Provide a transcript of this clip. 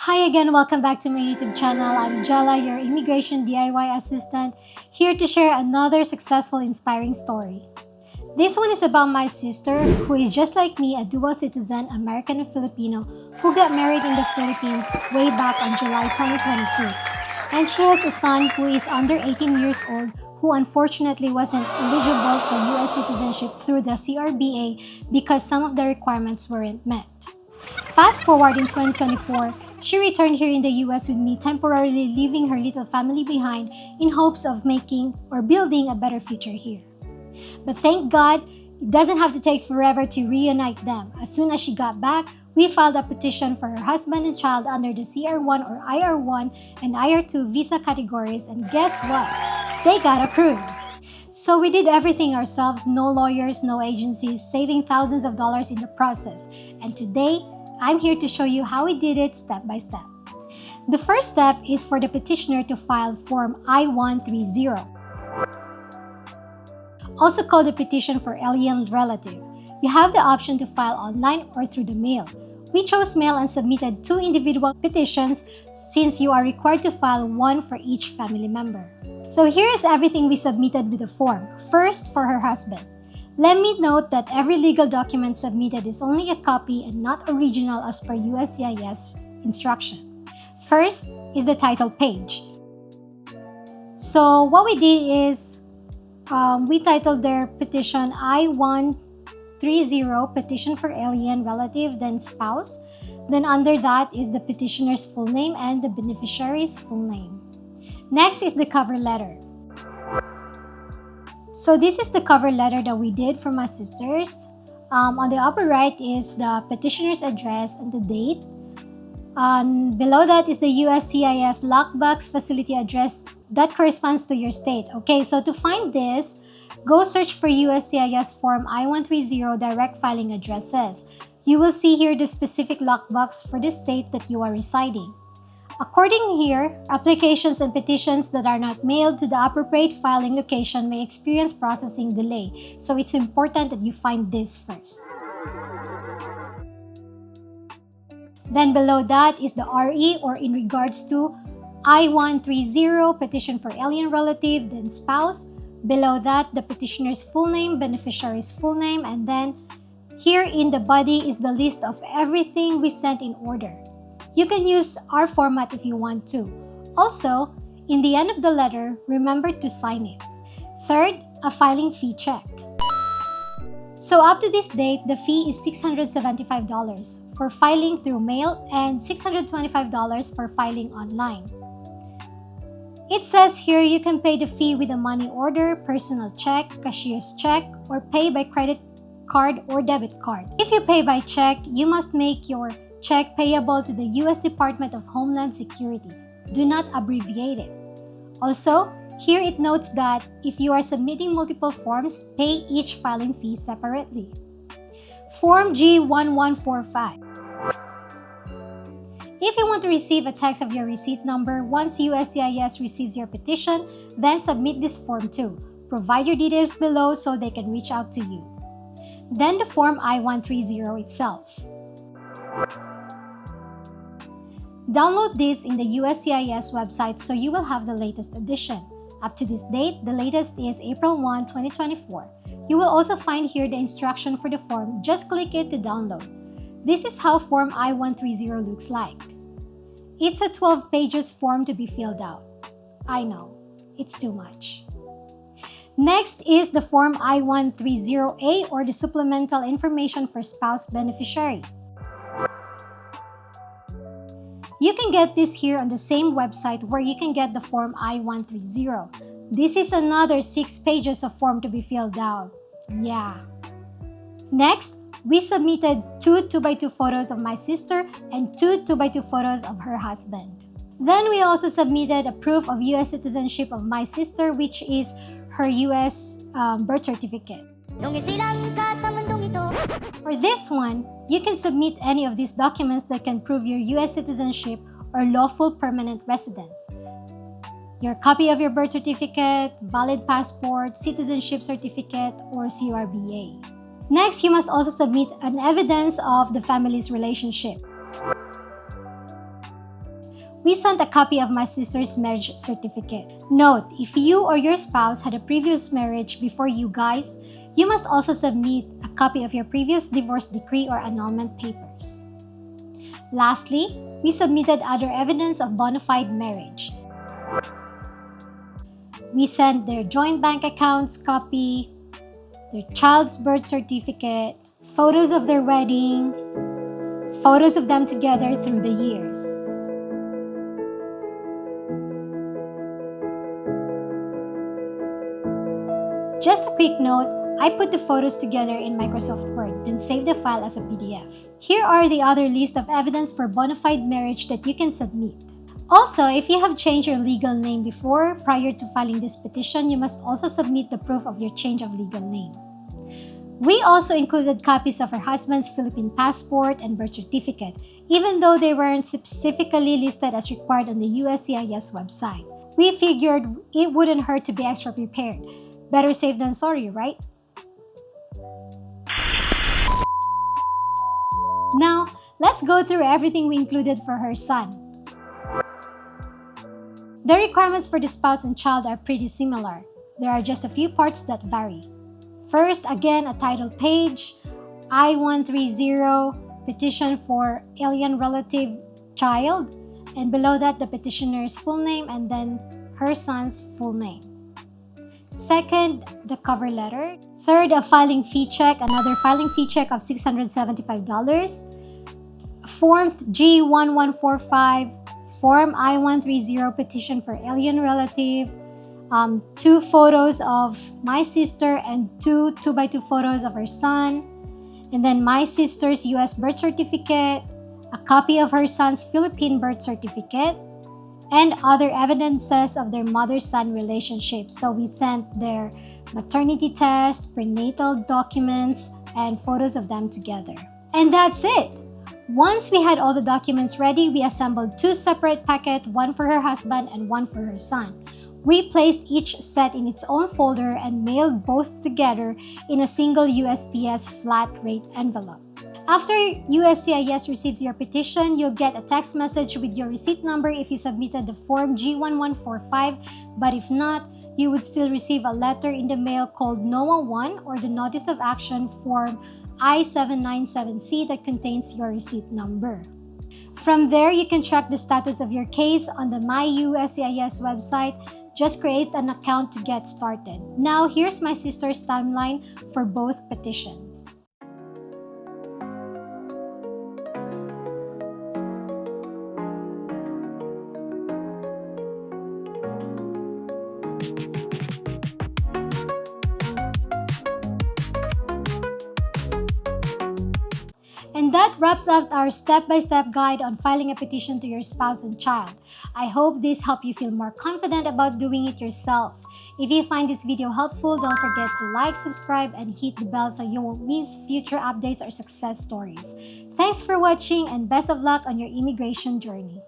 Hi again, welcome back to my YouTube channel. I'm Jella, your immigration DIY assistant, here to share another successful, inspiring story. This one is about my sister, who is just like me, a dual citizen, American and Filipino, who got married in the Philippines way back on July 2022. And she has a son who is under 18 years old, who unfortunately wasn't eligible for US citizenship through the CRBA because some of the requirements weren't met. Fast forward in 2024, she returned here in the US with me, temporarily leaving her little family behind in hopes of making or building a better future here. But thank God, it doesn't have to take forever to reunite them. As soon as she got back, we filed a petition for her husband and child under the CR1 or IR1 and IR2 visa categories, and guess what? They got approved. So we did everything ourselves, no lawyers, no agencies, saving thousands of dollars in the process. And today, I'm here to show you how we did it step by step. The first step is for the petitioner to file Form I-130, also called the petition for alien relative. You have the option to file online or through the mail. We chose mail and submitted 2 individual petitions since you are required to file one for each family member. So here is everything we submitted with the form. First, for her husband. Let me note that every legal document submitted is only a copy and not original as per USCIS instruction. First is the title page. So what we did is we titled their petition I-130 petition for alien relative, then spouse. Then under that is the petitioner's full name and the beneficiary's full name. Next is the cover letter. So this is the cover letter that we did for my sisters. On the upper right is the petitioner's address and the date. Below that is the USCIS lockbox facility address that corresponds to your state. Okay, so to find this, go search for USCIS Form I-130 direct filing addresses. You will see here the specific lockbox for the state that you are residing. According here, applications and petitions that are not mailed to the appropriate filing location may experience processing delay, so it's important that you find this first. Then below that is the RE, or in regards to I-130 petition for alien relative, then spouse. Below that, the petitioner's full name, beneficiary's full name, and then here in the body is the list of everything we sent in order. You can use our format if you want to. Also, in the end of the letter, remember to sign it. Third, a filing fee check. So up to this date, the fee is $675 for filing through mail and $625 for filing online. It says here you can pay the fee with a money order, personal check, cashier's check, or pay by credit card or debit card. If you pay by check, you must make your check payable to the U.S. Department of Homeland Security. Do not abbreviate it. Also, here it notes that if you are submitting multiple forms, pay each filing fee separately. Form G1145. If you want to receive a text of your receipt number once USCIS receives your petition, then submit this form too. Provide your details below so they can reach out to you. Then the Form I-130 itself. Download this in the USCIS website so you will have the latest edition. Up to this date, the latest is April 1, 2024. You will also find here the instruction for the form. Just click it to download. This is how Form I-130 looks like. It's a 12 pages form to be filled out. I know, it's too much. Next is the Form I-130A, or the supplemental information for spouse beneficiary. You can get this here on the same website where you can get the Form I-130. This is another 6 pages of form to be filled out. Yeah. Next, we submitted 2 2x2 photos of my sister and 2 2x2 photos of her husband. Then we also submitted a proof of US citizenship of my sister, which is her US birth certificate. For this one, you can submit any of these documents that can prove your US citizenship or lawful permanent residence. Your copy of your birth certificate, valid passport, citizenship certificate, or CRBA. Next, you must also submit an evidence of the family's relationship. we sent a copy of my sister's marriage certificate. Note, if you or your spouse had a previous marriage before you guys, you must also submit a copy of your previous divorce decree or annulment papers. Lastly, we submitted other evidence of bona fide marriage. We sent their joint bank accounts copy, their child's birth certificate, photos of their wedding, photos of them together through the years. Just a quick note, I put the photos together in Microsoft Word, then saved the file as a PDF. Here are the other list of evidence for bona fide marriage that you can submit. Also, if you have changed your legal name before, prior to filing this petition, you must also submit the proof of your change of legal name. We also included copies of her husband's Philippine passport and birth certificate, even though they weren't specifically listed as required on the USCIS website. We figured it wouldn't hurt to be extra prepared. Better safe than sorry, right? Now, let's go through everything we included for her son. The requirements for the spouse and child are pretty similar. There are just a few parts that vary. First, again, a title page, I-130, petition for alien relative child, and below that, the petitioner's full name and then her son's full name. Second, the cover letter. Third, a filing fee check, another filing fee check of $675. Form G1145, Form I-130 petition for alien relative, 2 photos of my sister and 2 2x2 photos of her son, and then my sister's US birth certificate, a copy of her son's Philippine birth certificate, and other evidences of their mother-son relationship. So we sent their maternity test, prenatal documents, and photos of them together. And that's it! Once we had all the documents ready, we assembled 2 separate packets, one for her husband and one for her son. We placed each set in its own folder and mailed both together in a single USPS flat rate envelope. After USCIS receives your petition, you'll get a text message with your receipt number if you submitted the Form G1145, but if not, you would still receive a letter in the mail called NOAA 1 or the Notice of Action Form I-797C that contains your receipt number. From there, you can track the status of your case on the My USCIS website. Just create an account to get started. Now, here's my sister's timeline for both petitions. And that wraps up our step-by-step guide on filing a petition to your spouse and child. I hope this helped you feel more confident about doing it yourself. If you find this video helpful, don't forget to like, subscribe, and hit the bell so you won't miss future updates or success stories. Thanks for watching and best of luck on your immigration journey.